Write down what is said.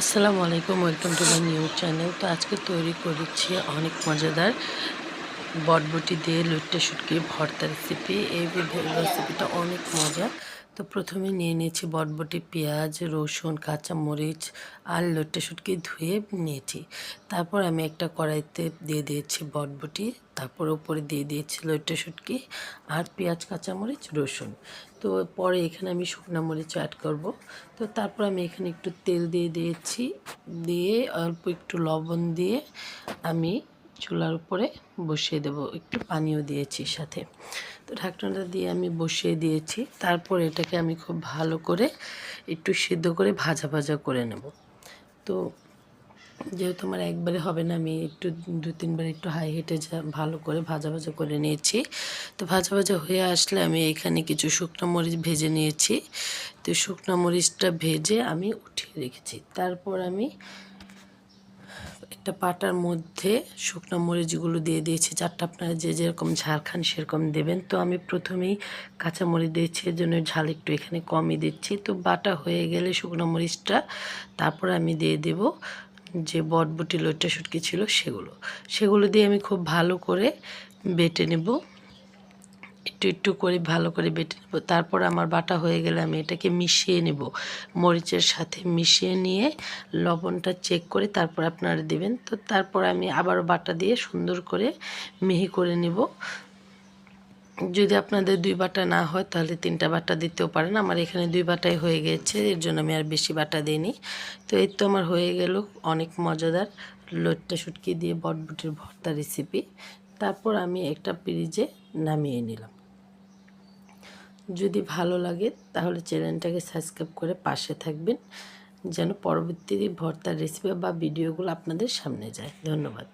আসসালামু আলাইকুম, welcome to my new channel. তো আজকে তৈরি করেছি অনেক মজাদার বটবটি দিয়ে লইট্টা শুটকি ভর্তা রেসিপি। এই রেসিপিটা অনেক মজা। তো প্রথমে নিয়ে নিয়েছি বটবটি, পেঁয়াজ, রসুন, কাঁচামরিচ আর লইট্টা শুটকি ধুয়ে নিয়েছি। তারপর আমি একটা কড়াইতে দিয়ে দিয়েছি বটবটি, তারপর উপরে দিয়ে দিয়েছি লইট্টা শুটকি আর পেঁয়াজ, কাঁচামরিচ, রসুন। তো পরে এখানে আমি শুকনো মরিচ অ্যাড করব। তো তারপর আমি এখানে একটু তেল দিয়ে দিয়েছি, দিয়ে অল্প একটু লবণ দিয়ে আমি চুলার উপরে বসিয়ে দেব, একটু পানিও দিয়েছি সাথে। তো ঢাকনাটা দিয়ে আমি বসিয়ে দিয়েছি। তারপর এটাকে আমি খুব ভালো করে একটু সিদ্ধ করে ভাজা ভাজা করে নেব। তো যেহেতু আমার একবারে হবে না, আমি একটু দু তিনবার একটু হাই হিটে ভালো করে ভাজা ভাজা করে নিয়েছি। তো ভাজা ভাজা হয়ে আসলে আমি এখানে কিছু শুকনো মরিচ ভেজে নিয়েছি। তো শুকনো মরিচটা ভেজে আমি উঠিয়ে রেখেছি। তারপর আমি একটা পাটার মধ্যে শুকনো মরিচগুলো দিয়ে দিয়েছি। চারটা আপনারা যে যেরকম ঝাল খান সেরকম দেবেন। তো আমি প্রথমেই কাঁচা মরিচ দিয়েছি, এর জন্য ঝাল একটু এখানে কমই দিচ্ছি। তো বাটা হয়ে গেলে শুকনো মরিচটা তারপর আমি দিয়ে দেব যে বটবটি লইট্টা শুটকি ছিল সেগুলো দিয়ে আমি খুব ভালো করে বেটে নেব। একটু একটু করে ভালো করে বেটে নেব। তারপর আমার বাটা হয়ে গেলে আমি এটাকে মিশিয়ে নেব, মরিচের সাথে মিশিয়ে নিয়ে লবণটা চেক করে তারপর আপনারা দেবেন। তো তারপর আমি আবারও বাটা দিয়ে সুন্দর করে মিহি করে নেব। যদি আপনাদের 2 বাটা না হয় তাহলে 3টা বাটা দিতেও পারেন। আমার এখানে 2 বাটাই হয়ে গেছে, এর জন্য আমি আর বেশি বাটা দিইনি। তো এই তো আমার হয়ে গেল অনেক মজাদার লইট্টা শুটকি দিয়ে বটবটির ভর্তা রেসিপি। তারপর আমি একটা ফ্রিজে নামিয়ে নিলাম। যদি ভালো লাগে তাহলে চ্যানেলটাকে সাবস্ক্রাইব করে পাশে থাকবেন, যেন পরবর্তী ভর্তার রেসিপি বা ভিডিওগুলো আপনাদের সামনে যায়। ধন্যবাদ।